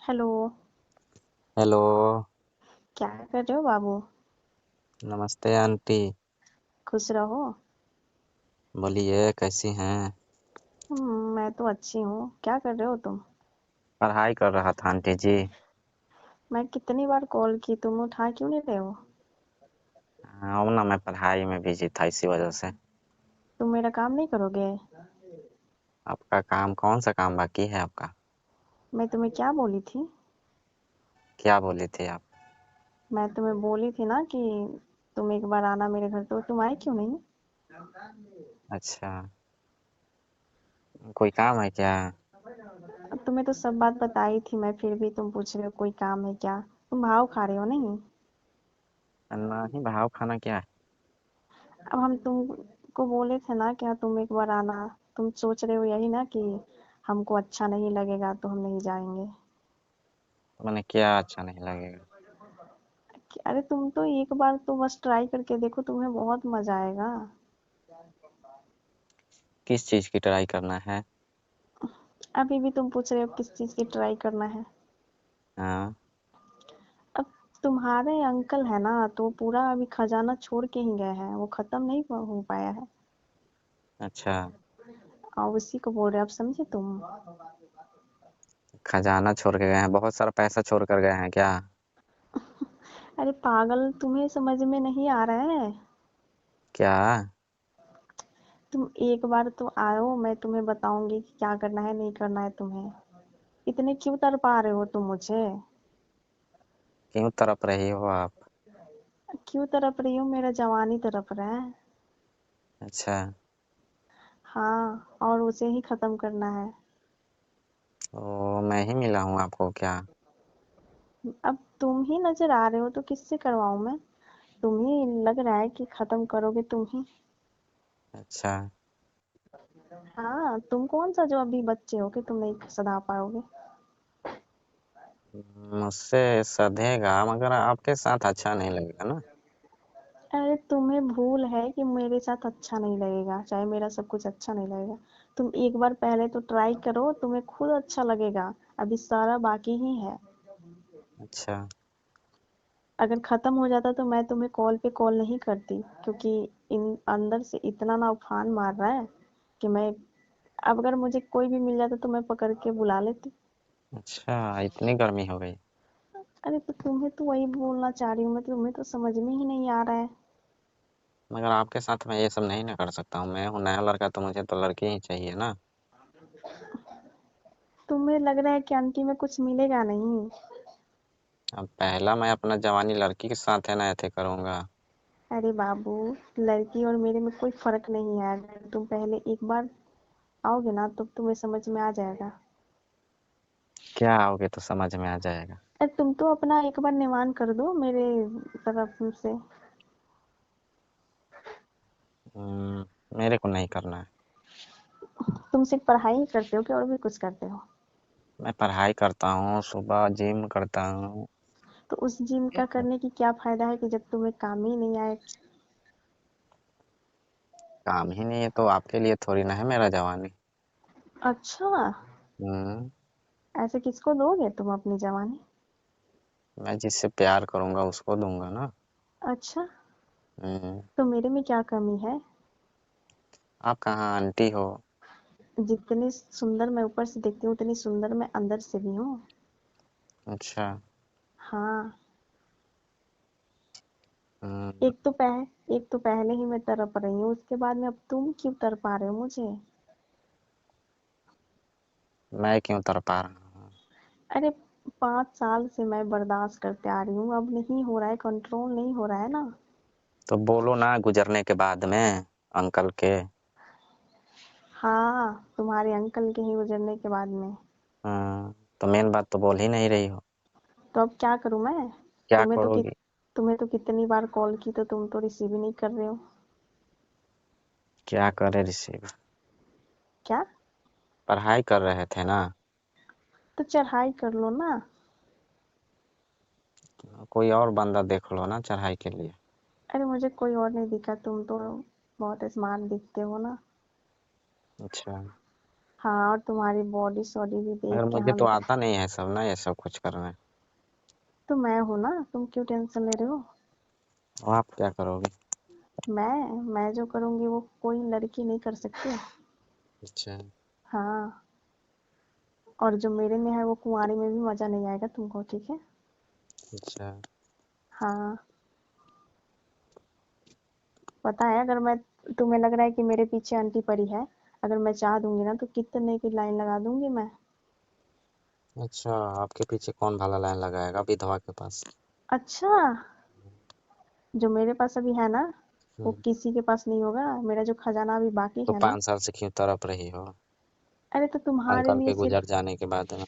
Hello. Hello. क्या कर रहे हो बाबू? नमस्ते आंटी। खुश रहो। बोलिए कैसी हैं? मैं तो अच्छी हूँ। क्या कर रहे हो तुम? पढ़ाई कर रहा था आंटी जी। मैं कितनी बार कॉल की, तुम उठा क्यों नहीं रहे हो? हाँ, वो ना मैं पढ़ाई में बिजी था इसी वजह से। तुम मेरा काम नहीं करोगे? आपका काम कौन सा काम बाकी है आपका? मैं तुम्हें क्या बोली थी? क्या बोली थी आप? मैं तुम्हें बोली थी ना कि तुम एक बार आना मेरे घर, तो तुम आए क्यों नहीं? अच्छा, कोई काम है क्या? अब तुम्हें तो सब बात बताई थी मैं, फिर भी तुम पूछ रहे हो कोई काम है क्या? तुम भाव खा रहे हो नहीं? नहीं, भाव खाना क्या है? अब हम तुमको बोले थे ना कि हाँ तुम एक बार आना। तुम सोच रहे हो यही ना कि हमको अच्छा नहीं लगेगा तो हम नहीं जाएंगे। मैंने क्या अच्छा नहीं लगेगा? अरे तुम तो एक बार तो बस ट्राई करके देखो, तुम्हें बहुत मजा आएगा। किस चीज़ की ट्राई करना है? अभी भी तुम पूछ रहे हो किस चीज की ट्राई करना है। हाँ। अब तुम्हारे अंकल है ना, तो पूरा अभी खजाना छोड़ के ही गए हैं, वो खत्म नहीं हो पाया है। अच्छा, और उसी को बोल रहे हो, अब समझे तुम? खजाना छोड़ के गए हैं? बहुत सारा पैसा छोड़ कर गए हैं क्या? अरे पागल, तुम्हें समझ में नहीं आ रहा है? क्या? तुम एक बार तो आओ, मैं तुम्हें बताऊंगी कि क्या करना है नहीं करना है तुम्हें। इतने क्यों तरपा रहे हो तुम मुझे? क्यों तड़प रही हो आप? क्यों तरप रही हो? मेरा जवानी तरप रहा है। अच्छा। हाँ, और उसे ही खत्म करना है। तो मैं ही मिला हूँ आपको क्या? अब तुम ही नजर आ रहे हो तो किससे करवाऊं मैं? तुम ही लग रहा है कि खत्म करोगे तुम ही। अच्छा। हाँ, तुम कौन सा जो अभी बच्चे हो कि तुम नहीं सधा पाओगे? मुझसे सधेगा मगर आपके साथ अच्छा नहीं लगेगा ना। अरे तुम्हें भूल है कि मेरे साथ अच्छा नहीं लगेगा, चाहे मेरा सब कुछ अच्छा नहीं लगेगा। तुम एक बार पहले तो ट्राई करो, तुम्हें खुद अच्छा लगेगा। अभी सारा बाकी ही है। अच्छा। अगर खत्म हो जाता तो मैं तुम्हें कॉल पे कॉल नहीं करती, क्योंकि इन अंदर से इतना ना उफान मार रहा है कि मैं, अब अगर मुझे कोई भी मिल जाता तो मैं पकड़ के बुला लेती। अच्छा, इतनी गर्मी हो गई? अरे तो तुम्हें तो वही बोलना चाह रही हूँ मैं, तुम्हें तो समझ में ही नहीं आ रहा है। मगर आपके साथ मैं ये सब नहीं ना कर सकता हूँ। मैं हूँ नया लड़का तो मुझे तो लड़की ही चाहिए ना। तुम्हें लग रहा है कि आंटी में कुछ मिलेगा नहीं? अब पहला मैं अपना जवानी लड़की के साथ है ना ऐसे करूँगा। अरे बाबू, लड़की और मेरे में कोई फर्क नहीं है। अगर तुम पहले एक बार आओगे ना तो तुम्हें समझ में आ जाएगा। क्या आओगे तो समझ में आ जाएगा? अरे तुम तो अपना एक बार निवान कर दो मेरे तरफ से। मेरे को नहीं करना है। तुम सिर्फ पढ़ाई ही करते हो कि और भी कुछ करते हो? मैं पढ़ाई करता हूँ, सुबह जिम करता हूँ। तो उस जिम का करने की क्या फायदा है कि जब तुम्हें काम ही नहीं आए? काम ही नहीं है तो आपके लिए थोड़ी ना है मेरा जवानी। अच्छा, हम्म। ऐसे किसको दोगे तुम अपनी जवानी? मैं जिससे प्यार करूँगा उसको दूंगा ना। अच्छा, हम्म। तो मेरे में क्या कमी है? आप कहाँ आंटी हो? जितनी सुंदर मैं ऊपर से दिखती हूँ उतनी सुंदर मैं अंदर से भी हूँ। अच्छा। हाँ। हम्म। एक तो पहले ही मैं तड़प रही हूँ, उसके बाद में अब तुम क्यों तड़पा रहे हो मुझे? मैं क्यों तड़पा रहा हूँ? अरे 5 साल से मैं बर्दाश्त करते आ रही हूँ, अब नहीं हो रहा है, कंट्रोल नहीं हो रहा है ना। तो बोलो ना गुजरने के बाद में अंकल के। हाँ, तुम्हारे अंकल के ही गुजरने के बाद में। तो मेन बात तो बोल ही नहीं रही हो। तो अब क्या करूँ मैं? क्या तुम्हें तो कि करोगी? तुम्हें तो कितनी बार कॉल की तो तुम तो रिसीव ही नहीं कर रहे हो। क्या करे रिसीव? क्या? पढ़ाई कर रहे थे ना। तो चढ़ाई कर लो ना। कोई और बंदा देख लो ना चढ़ाई के लिए। अरे मुझे कोई और नहीं दिखा, तुम तो बहुत स्मार्ट दिखते हो ना। अच्छा। हाँ, और तुम्हारी बॉडी सॉडी भी देख मगर के मुझे हाँ तो लग रहा आता नहीं है सब ना, ये सब कुछ करना। तो मैं हूँ ना, तुम क्यों टेंशन ले रहे हो? तो आप क्या करोगे? मैं जो करूँगी वो कोई लड़की नहीं कर सकती। अच्छा। हाँ, और जो मेरे में है वो कुंवारी में भी मजा नहीं आएगा तुमको, ठीक है? अच्छा। हाँ, पता है, अगर मैं तुम्हें लग रहा है कि मेरे पीछे आंटी पड़ी है, अगर मैं चाह दूंगी ना तो कितने की लाइन लगा दूंगी मैं। अच्छा, आपके पीछे कौन भाला लाइन लगाएगा विधवा के पास? अच्छा, जो मेरे पास अभी है ना, वो हम्म। किसी के पास नहीं होगा। मेरा जो खजाना अभी बाकी तो है ना, 5 साल से क्यों तड़प रही हो? अरे तो तुम्हारे अंकल लिए के सिर्फ गुजर जाने के बाद ना।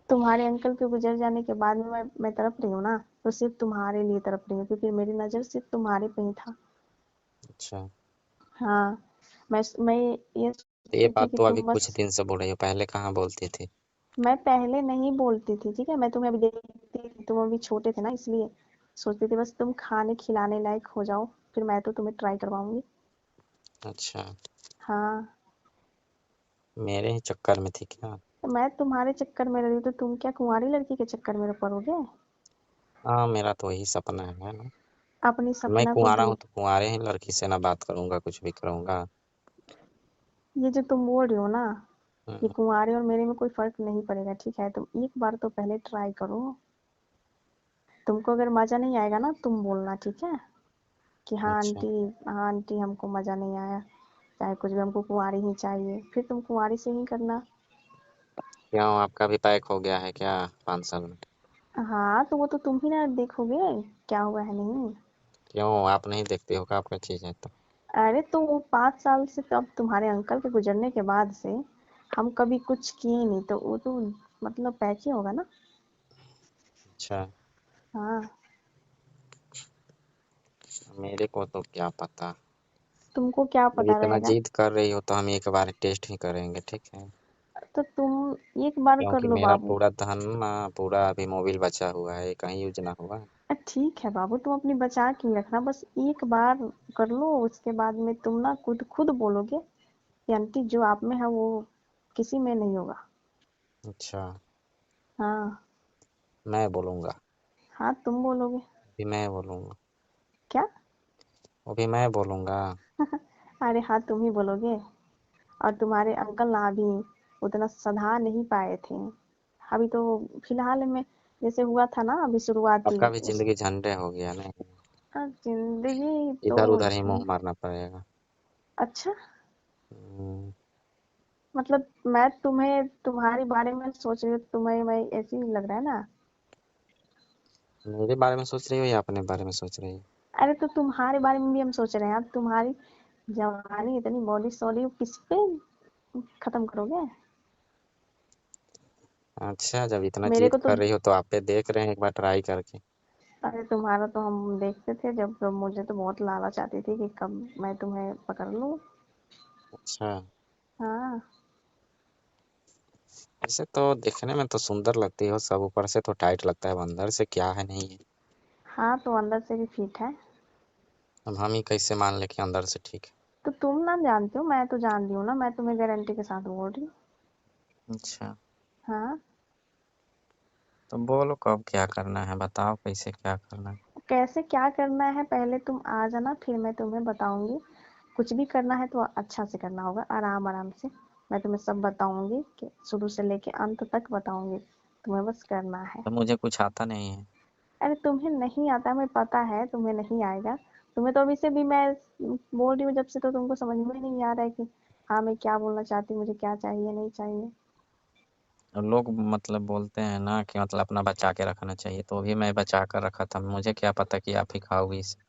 तुम्हारे अंकल के गुजर जाने के बाद में मैं तड़प रही हूँ ना, तो सिर्फ तुम्हारे लिए तड़प रही हूँ, क्योंकि मेरी नजर सिर्फ तुम्हारे पे ही था। अच्छा। हाँ, मैं ये तो ये सोचती थी बात कि तो अभी तुम कुछ बस। दिन से बोल रही हो, पहले कहाँ बोलती थी? मैं पहले नहीं बोलती थी, ठीक है? मैं तुम्हें अभी देखती थी, तुम अभी छोटे थे ना, इसलिए सोचती थी बस तुम खाने खिलाने लायक हो जाओ, फिर मैं तो तुम्हें ट्राई करवाऊंगी। अच्छा। हाँ, मेरे ही चक्कर में थी क्या? तो मैं तुम्हारे चक्कर में रही तो तुम क्या कुंवारी लड़की के चक्कर में पड़ोगे? हाँ, मेरा तो वही सपना है ना। अपनी मैं सपना को कुंवारा हूँ देख। तो कुंवारे ही लड़की से ना बात करूंगा, कुछ भी करूंगा। ये जो तुम बोल रही हो ना, ये हम्म। कुंवारे और मेरे में कोई फर्क नहीं पड़ेगा, ठीक है? तुम एक बार तो पहले ट्राई करो। तुमको अगर मजा नहीं आएगा ना, तुम बोलना, ठीक है? कि हाँ अच्छा। आंटी, हाँ आंटी हमको मजा नहीं आया, चाहे कुछ भी, हमको कुंवारी ही चाहिए, फिर तुम कुंवारी से ही करना। क्यों, आपका भी पैक हो गया है क्या 5 साल में? हाँ, तो वो तो तुम ही ना देखोगे क्या हुआ है नहीं। क्यों, आप नहीं देखते हो क्या आपका चीज है तो? अरे तो वो 5 साल से, तो अब तुम्हारे अंकल के गुजरने के बाद से हम कभी कुछ किए नहीं, तो वो तो मतलब पैक ही होगा ना। अच्छा। हाँ, मेरे को तो क्या पता। तुमको क्या जब पता इतना रहेगा? जिद कर रही हो तो हम एक बार टेस्ट ही करेंगे, ठीक है? तो तुम एक बार कर क्योंकि लो मेरा बाबू। पूरा धन ना, पूरा अभी मोबिल बचा हुआ है, ये कहीं यूज ना हुआ। ठीक है बाबू, तुम अपनी बचा के रखना, बस एक बार कर लो, उसके बाद में तुम ना खुद खुद बोलोगे कि आंटी जो आप में है वो किसी में नहीं होगा। अच्छा। हाँ, मैं बोलूंगा। हाँ तुम बोलोगे। अभी मैं बोलूंगा। क्या? अभी मैं बोलूंगा। अरे हाँ, तुम ही बोलोगे। और तुम्हारे अंकल ना अभी उतना सधा नहीं पाए थे, अभी तो फिलहाल में जैसे हुआ था ना अभी शुरुआती आपका भी उस। जिंदगी झंडे हो गया नहीं? जिंदगी तो इधर उधर ही मुंह झंड। मारना पड़ेगा। अच्छा, हम्म। मतलब मैं तुम्हें तुम्हारे बारे में सोच रही हूँ, तुम्हें मैं ऐसे ही लग रहा है ना। मेरे बारे में सोच रही हो या अपने बारे में सोच रही हो? अरे तो तुम्हारे बारे में भी हम सोच रहे हैं, अब तुम्हारी जवानी इतनी बॉडी सॉडी किस पे खत्म करोगे? अच्छा, जब इतना मेरे जिद को तो, कर रही हो तो आप पे देख रहे हैं एक बार ट्राई करके। अरे तुम्हारा तो हम देखते थे, जब जब मुझे तो बहुत लालच आती थी कि कब मैं तुम्हें पकड़ लूं। अच्छा। हाँ। ऐसे तो दिखने में तो सुंदर लगती हो सब, ऊपर से तो टाइट लगता है, अब अंदर से क्या है नहीं है। हाँ, तो अंदर से भी फिट है। अब हम ही कैसे मान ले कि अंदर से ठीक तो तुम ना जानते हो, मैं तो जान रही हूँ ना, मैं तुम्हें गारंटी के साथ बोल रही हूँ। है? अच्छा। हाँ, तो बोलो कब क्या करना है, बताओ कैसे क्या करना है। कैसे क्या करना है पहले तुम आ जाना, फिर मैं तुम्हें बताऊंगी। कुछ भी करना है तो अच्छा से करना होगा, आराम आराम से। मैं तुम्हें सब बताऊंगी, कि शुरू से लेके अंत तक बताऊंगी, तुम्हें बस करना है। तो मुझे कुछ आता नहीं है। अरे तुम्हें नहीं आता, मुझे पता है तुम्हें नहीं आएगा। तुम्हें तो अभी से भी मैं बोल रही हूँ जब से, तो तुमको समझ में नहीं आ रहा है कि हाँ मैं क्या बोलना चाहती हूँ, मुझे क्या चाहिए नहीं चाहिए। और लोग मतलब बोलते हैं ना कि मतलब अपना बचा के रखना चाहिए, तो अभी मैं बचा कर रखा था, मुझे क्या पता कि आप ही खाओगी इसे।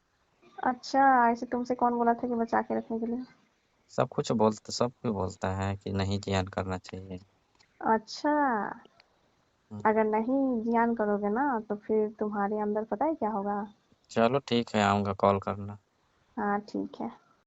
अच्छा, ऐसे तुमसे कौन बोला था कि बचा के रखने के लिए? सब कोई बोलता है कि नहीं जियान करना चाहिए। अच्छा, हम्म। अगर नहीं जियान करोगे ना, तो फिर तुम्हारे अंदर पता है क्या होगा? चलो ठीक है, आऊँगा, कॉल करना। हाँ ठीक है।